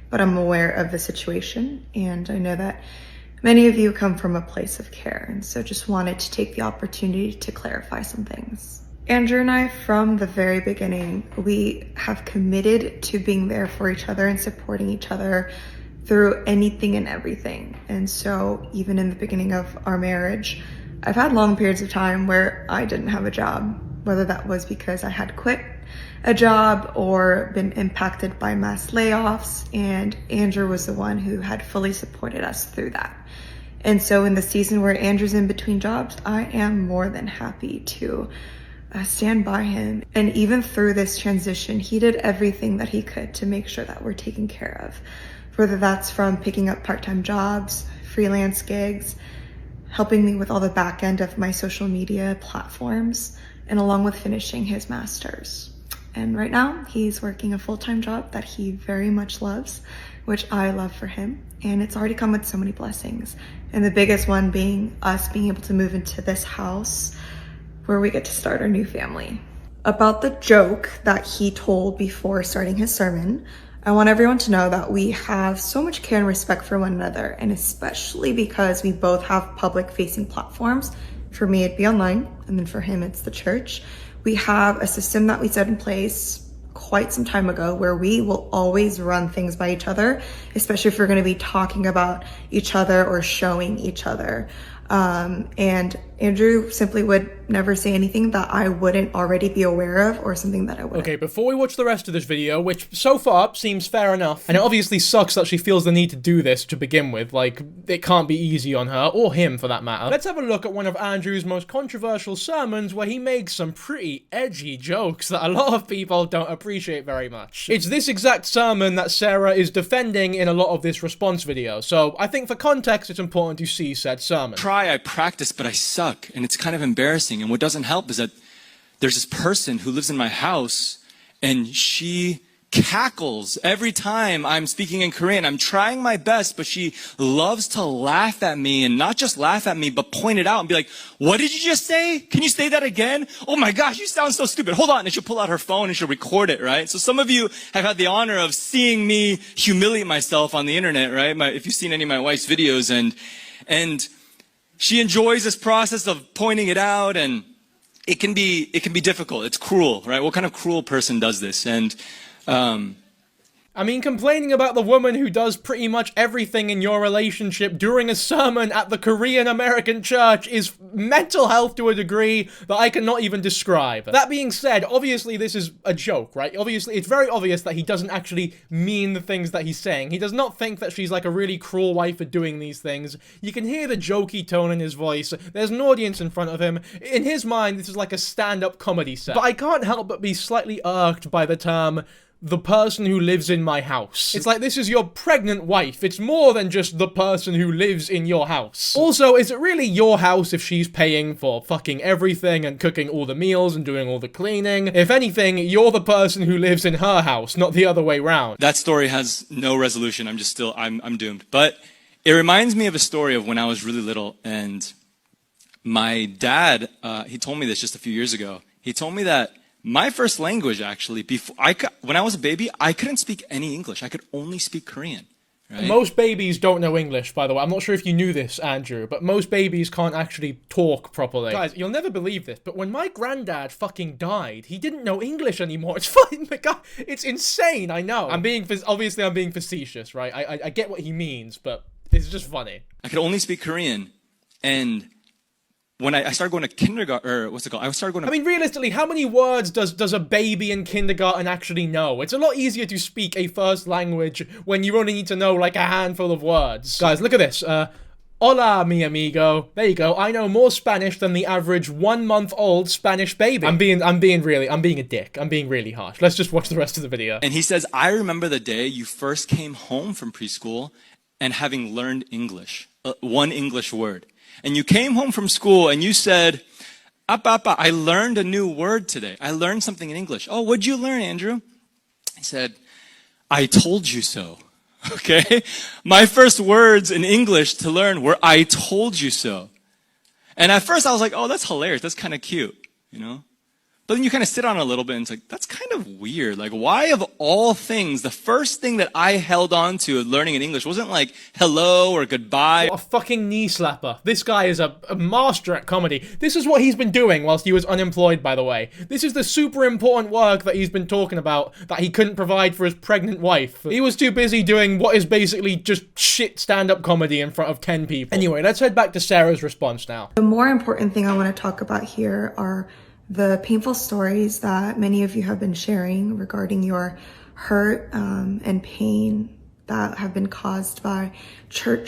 But I'm aware of the situation, and I know that many of you come from a place of care, and so just wanted to take the opportunity to clarify some things. Andrew and I, from the very beginning, we have committed to being there for each other and supporting each other through anything and everything. And so even in the beginning of our marriage, I've had long periods of time where I didn't have a job, whether that was because I had quit a job or been impacted by mass layoffs, and Andrew was the one who had fully supported us through that. And so in the season where Andrew's in between jobs, I am more than happy to stand by him. And even through this transition, he did everything that he could to make sure that we're taken care of, whether that's from picking up part-time jobs, freelance gigs, helping me with all the back end of my social media platforms, and along with finishing his master's. And right now he's working a full-time job that he very much loves, which I love for him. And it's already come with so many blessings. And the biggest one being us being able to move into this house where we get to start our new family. About the joke that he told before starting his sermon, I want everyone to know that we have so much care and respect for one another, and especially because we both have public facing platforms. For me, it'd be online, and then for him, it's the church. We have a system that we set in place quite some time ago where we will always run things by each other, especially if we're going to be talking about each other or showing each other. And Andrew simply would never say anything that I wouldn't already be aware of or something that I wouldn't. Okay, before we watch the rest of this video, which so far seems fair enough, and it obviously sucks that she feels the need to do this to begin with, like, it can't be easy on her, or him for that matter. Let's have a look at one of Andrew's most controversial sermons where he makes some pretty edgy jokes that a lot of people don't appreciate very much. It's this exact sermon that Sarah is defending in a lot of this response video, so I think for context it's important to see said sermon. I practice, but I suck, and it's kind of embarrassing. And what doesn't help is that there's this person who lives in my house, and she cackles every time I'm speaking in Korean. I'm trying my best, but she loves to laugh at me, and not just laugh at me, but point it out and be like, what did you just say? Can you say that again? Oh my gosh, you sound so stupid. Hold on. And she'll pull out her phone and she'll record it, right? So some of you have had the honor of seeing me humiliate myself on the internet, right? If you've seen any of my wife's videos, and she enjoys this process of pointing it out, and it can be difficult. It's cruel, right? What kind of cruel person does this? And I mean, complaining about the woman who does pretty much everything in your relationship during a sermon at the Korean American church is mental health to a degree that I cannot even describe. That being said, obviously this is a joke, right? Obviously, it's very obvious that he doesn't actually mean the things that he's saying. He does not think that she's like a really cruel wife for doing these things. You can hear the jokey tone in his voice. There's an audience in front of him. In his mind, this is like a stand-up comedy set. But I can't help but be slightly irked by the term, the person who lives in my house. It's like, this is your pregnant wife. It's more than just the person who lives in your house. Also, is it really your house if she's paying for fucking everything and cooking all the meals and doing all the cleaning? If anything, you're the person who lives in her house, not the other way round. that story has no resolution. I'm doomed. But it reminds me of a story of when I was really little, and my dad, he told me this just a few years ago. He told me that my first language, actually, when I was a baby, I couldn't speak any English. I could only speak Korean. Right? Most babies don't know English, by the way. I'm not sure if you knew this, Andrew, but most babies can't actually talk properly. Guys, you'll never believe this, but when my granddad fucking died, he didn't know English anymore. It's fucking, it's insane, I know. Obviously I'm being facetious, right? I get what he means, but it's just funny. I could only speak Korean, and when I started going to kindergarten, or what's it called? I mean, realistically, how many words does a baby in kindergarten actually know? It's a lot easier to speak a first language when you only need to know like a handful of words. Guys, look at this. Hola, mi amigo. There you go. I know more Spanish than the average 1-month-old Spanish baby. I'm being a dick. I'm being really harsh. Let's just watch the rest of the video. And he says, I remember the day you first came home from preschool and having learned English, one English word. And you came home from school and you said, Appa, I learned a new word today. I learned something in English. Oh, what'd you learn, Andrew? He said, I told you so. Okay? My first words in English to learn were, I told you so. And at first I was like, oh, that's hilarious. That's kind of cute, you know? But then you kind of sit on it a little bit and it's like, that's kind of weird. Like, why of all things, the first thing that I held on to learning in English wasn't like hello or goodbye. What a fucking knee slapper. This guy is a master at comedy. This is what he's been doing whilst he was unemployed, by the way. This is the super important work that he's been talking about that he couldn't provide for his pregnant wife. He was too busy doing what is basically just shit stand-up comedy in front of 10 people. Anyway, let's head back to Sarah's response now. The more important thing I want to talk about here are the painful stories that many of you have been sharing regarding your hurt and pain that have been caused by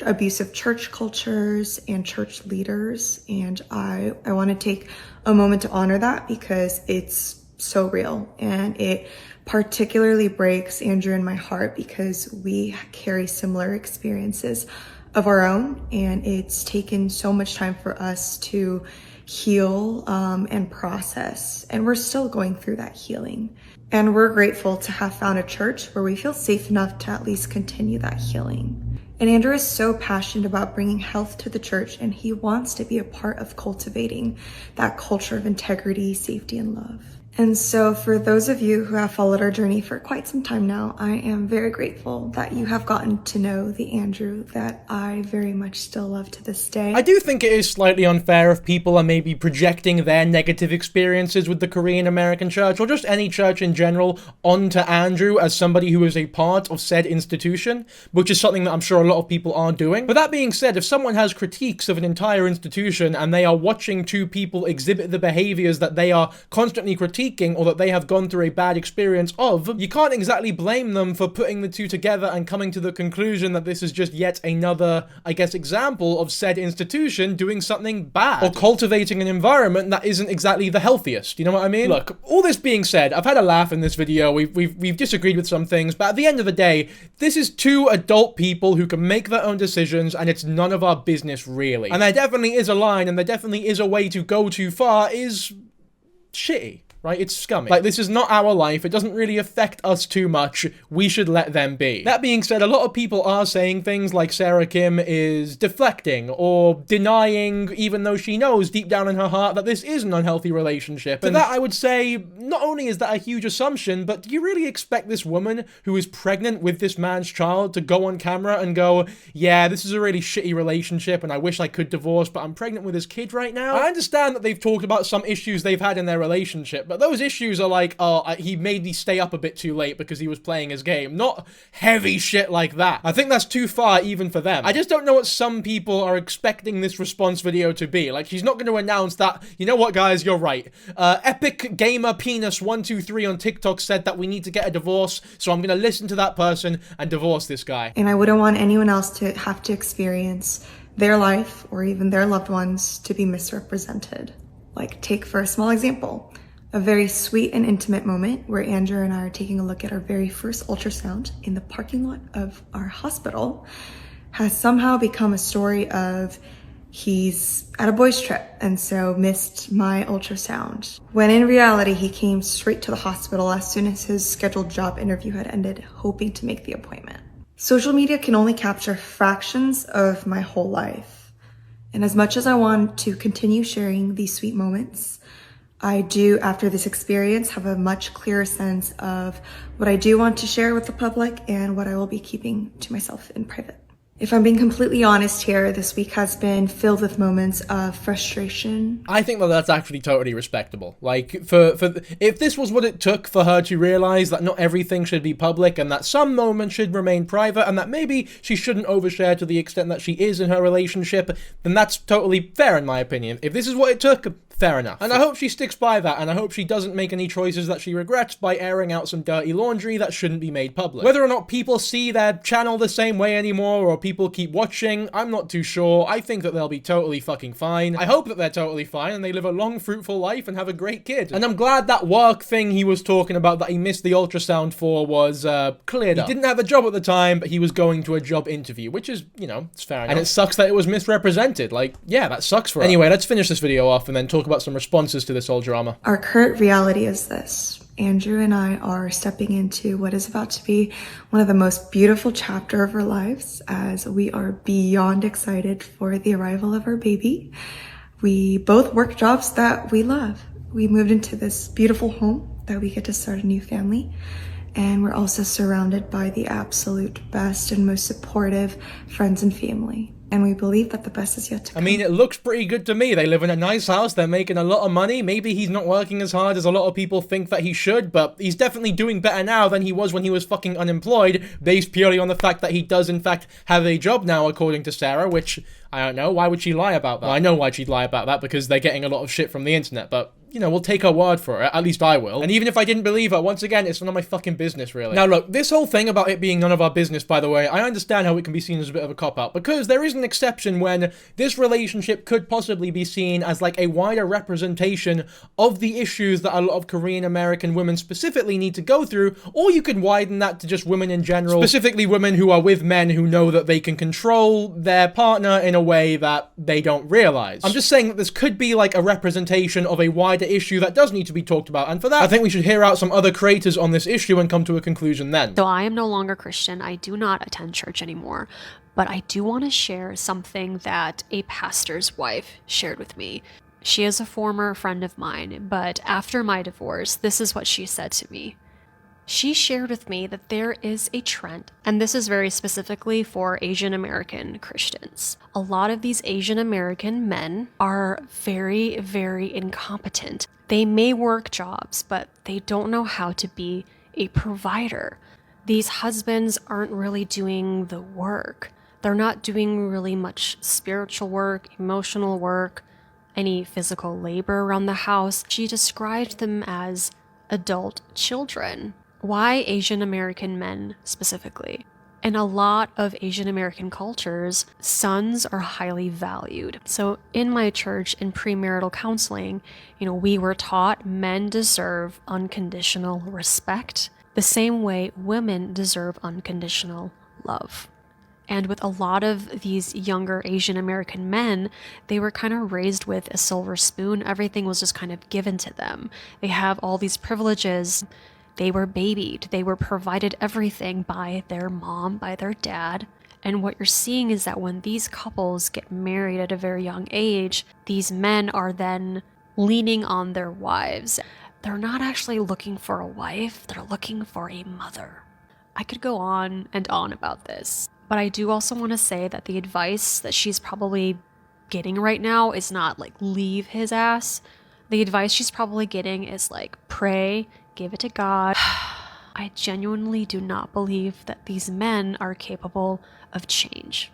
abusive church cultures and church leaders. And I want to take a moment to honor that because it's so real, and it particularly breaks Andrew and my heart because we carry similar experiences of our own, and it's taken so much time for us to heal and process, and we're still going through that healing. And we're grateful to have found a church where we feel safe enough to at least continue that healing. And Andrew is so passionate about bringing health to the church, and he wants to be a part of cultivating that culture of integrity, safety, and love. And so for those of you who have followed our journey for quite some time now, I am very grateful that you have gotten to know the Andrew that I very much still love to this day. I do think it is slightly unfair if people are maybe projecting their negative experiences with the Korean American church, or just any church in general, onto Andrew as somebody who is a part of said institution, which is something that I'm sure a lot of people are doing. But that being said, if someone has critiques of an entire institution and they are watching two people exhibit the behaviors that they are constantly critiquing, or that they have gone through a bad experience of, you can't exactly blame them for putting the two together and coming to the conclusion that this is just yet another, I guess, example of said institution doing something bad, or cultivating an environment that isn't exactly the healthiest. You know what I mean? Look, all this being said, I've had a laugh in this video, we've disagreed with some things, but at the end of the day, this is two adult people who can make their own decisions, and it's none of our business, really. And there definitely is a line, and there definitely is a way to go too far is shitty. Right? It's scummy. Like, this is not our life. It doesn't really affect us too much. We should let them be. That being said, a lot of people are saying things like Sarah Kim is deflecting or denying, even though she knows deep down in her heart that this is an unhealthy relationship. And that, I would say, not only is that a huge assumption, but do you really expect this woman who is pregnant with this man's child to go on camera and go, yeah, this is a really shitty relationship and I wish I could divorce, but I'm pregnant with his kid right now? I understand that they've talked about some issues they've had in their relationship, but those issues are like, oh, he made me stay up a bit too late because he was playing his game. Not heavy shit like that. I think that's too far even for them. I just don't know what some people are expecting this response video to be. Like, she's not going to announce that, you know what, guys, you're right. Epic Gamer Penis 123 on TikTok said that we need to get a divorce, so I'm going to listen to that person and divorce this guy. And I wouldn't want anyone else to have to experience their life or even their loved ones to be misrepresented. Like, take for a small example, a very sweet and intimate moment where Andrew and I are taking a look at our very first ultrasound in the parking lot of our hospital has somehow become a story of he's at a boys' trip and so missed my ultrasound. When in reality, he came straight to the hospital as soon as his scheduled job interview had ended, hoping to make the appointment. Social media can only capture fractions of my whole life. And as much as I want to continue sharing these sweet moments, I do, after this experience, have a much clearer sense of what I do want to share with the public and what I will be keeping to myself in private. If I'm being completely honest here, this week has been filled with moments of frustration. I think that that's actually totally respectable. Like, if this was what it took for her to realize that not everything should be public and that some moments should remain private and that maybe she shouldn't overshare to the extent that she is in her relationship, then that's totally fair in my opinion. If this is what it took, fair enough. And I hope she sticks by that, and I hope she doesn't make any choices that she regrets by airing out some dirty laundry that shouldn't be made public. Whether or not people see their channel the same way anymore, or people keep watching, I'm not too sure. I think that they'll be totally fucking fine. I hope that they're totally fine, and they live a long, fruitful life and have a great kid. And I'm glad that work thing he was talking about that he missed the ultrasound for was cleared up. He didn't have a job at the time, but he was going to a job interview, which is, you know, it's fair enough. And it sucks that it was misrepresented. Like, yeah, that sucks for her. Anyway, let's finish this video off and then talk about some responses to this whole drama. Our current reality is this. Andrew and I are stepping into what is about to be one of the most beautiful chapters of our lives, as we are beyond excited for the arrival of our baby. We both work jobs that we love. We moved into this beautiful home that we get to start a new family. And we're also surrounded by the absolute best and most supportive friends and family. And we believe that the best is yet to come. I mean, it looks pretty good to me. They live in a nice house, they're making a lot of money. Maybe he's not working as hard as a lot of people think that he should, but he's definitely doing better now than he was when he was fucking unemployed, based purely on the fact that he does in fact have a job now, according to Sarah, which, I don't know, why would she lie about that? Well, I know why she'd lie about that, because they're getting a lot of shit from the internet, but you know, we'll take her word for it. At least I will. And even if I didn't believe her, once again, it's none of my fucking business, really. Now, look, this whole thing about it being none of our business, by the way, I understand how it can be seen as a bit of a cop-out, because there is an exception when this relationship could possibly be seen as, like, a wider representation of the issues that a lot of Korean American women specifically need to go through, or you could widen that to just women in general, specifically women who are with men who know that they can control their partner in a way that they don't realize. I'm just saying that this could be, like, a representation of a wider issue that does need to be talked about, and for that I think we should hear out some other creators on this issue and come to a conclusion then. So I am no longer Christian. I do not attend church anymore, but I do want to share something that a pastor's wife shared with me. She is a former friend of mine, but after my divorce, this is what she said to me. She shared with me that there is a trend, and this is very specifically for Asian American Christians. A lot of these Asian American men are very, very incompetent. They may work jobs, but they don't know how to be a provider. These husbands aren't really doing the work. They're not doing really much spiritual work, emotional work, any physical labor around the house. She described them as adult children. Why Asian American men specifically? In a lot of Asian American cultures, sons are highly valued. So in my church, in premarital counseling, we were taught men deserve unconditional respect, the same way women deserve unconditional love. And with a lot of these younger Asian American men, they were kind of raised with a silver spoon. Everything was just kind of given to them. They have all these privileges. They were babied. They were provided everything by their mom, by their dad. And what you're seeing is that when these couples get married at a very young age, these men are then leaning on their wives. They're not actually looking for a wife, they're looking for a mother. I could go on and on about this, but I do also want to say that the advice that she's probably getting right now is not like leave his ass. The advice she's probably getting is like pray, give it to God. I genuinely do not believe that these men are capable of change.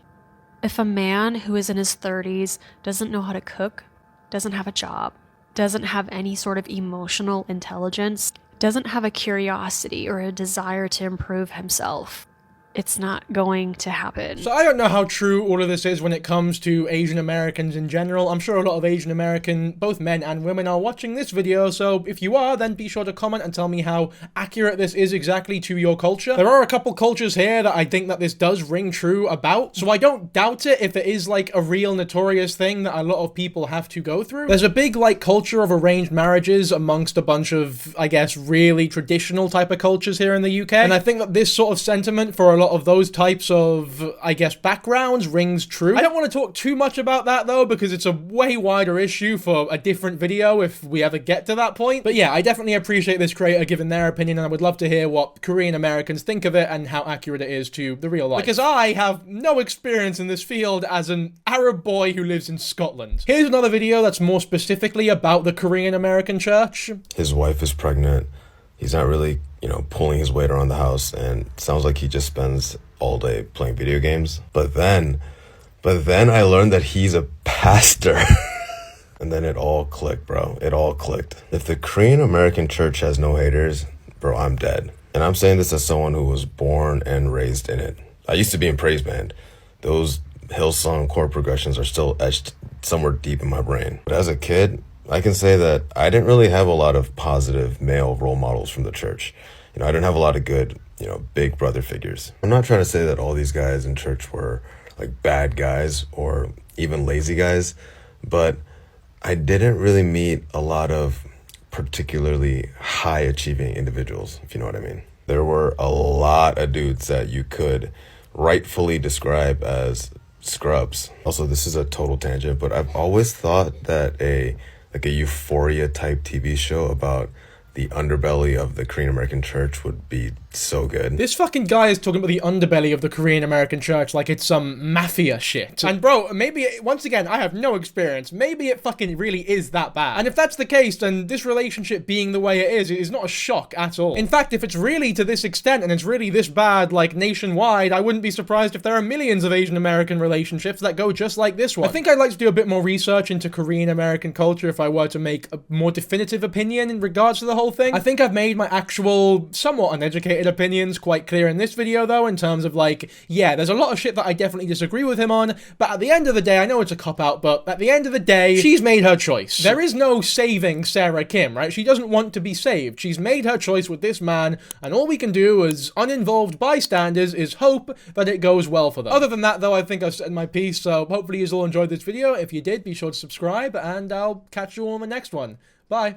If a man who is in his 30s doesn't know how to cook, doesn't have a job, doesn't have any sort of emotional intelligence, doesn't have a curiosity or a desire to improve himself, it's not going to happen. So I don't know how true all of this is when it comes to Asian Americans in general. I'm sure a lot of Asian American, both men and women, are watching this video, so if you are, then be sure to comment and tell me how accurate this is exactly to your culture. There are a couple cultures here that I think that this does ring true about, so I don't doubt it if it is like a real notorious thing that a lot of people have to go through. There's a big like culture of arranged marriages amongst a bunch of, I guess, really traditional type of cultures here in the UK, and I think that this sort of sentiment for a lot of those types of, I guess, backgrounds rings true. I don't want to talk too much about that though, because it's a way wider issue for a different video if we ever get to that point. But yeah, I definitely appreciate this creator giving their opinion, and I would love to hear what Korean Americans think of it and how accurate it is to the real life. Because I have no experience in this field as an Arab boy who lives in Scotland. Here's another video that's more specifically about the Korean American church. His wife is pregnant. He's not really, pulling his weight around the house, and it sounds like he just spends all day playing video games. But then I learned that he's a pastor. And then it all clicked, bro. It all clicked. If the Korean American church has no haters, bro, I'm dead. And I'm saying this as someone who was born and raised in it. I used to be in praise band. Those Hillsong chord progressions are still etched somewhere deep in my brain. But as a kid, I can say that I didn't really have a lot of positive male role models from the church. I didn't have a lot of good, big brother figures. I'm not trying to say that all these guys in church were like bad guys or even lazy guys, but I didn't really meet a lot of particularly high achieving individuals, if you know what I mean. There were a lot of dudes that you could rightfully describe as scrubs. Also, this is a total tangent, but I've always thought that a like a Euphoria type TV show about the underbelly of the Korean American church would be so good. This fucking guy is talking about the underbelly of the Korean American church like it's some mafia shit. And bro, maybe, once again, I have no experience. Maybe it fucking really is that bad. And if that's the case, then this relationship being the way it is not a shock at all. In fact, if it's really to this extent and it's really this bad, like nationwide, I wouldn't be surprised if there are millions of Asian American relationships that go just like this one. I think I'd like to do a bit more research into Korean American culture if I were to make a more definitive opinion in regards to the whole thing. I think I've made my actual, somewhat uneducated opinions quite clear in this video though, in terms of like, yeah, there's a lot of shit that I definitely disagree with him on, but at the end of the day, I know it's a cop-out, but at the end of the day, she's made her choice. There is no saving Sarah Kim, right? She doesn't want to be saved. She's made her choice with this man, and all we can do as uninvolved bystanders is hope that it goes well for them. Other than that though, I think I've said my piece, so hopefully you all enjoyed this video. If you did, be sure to subscribe, and I'll catch you all in the next one. Bye.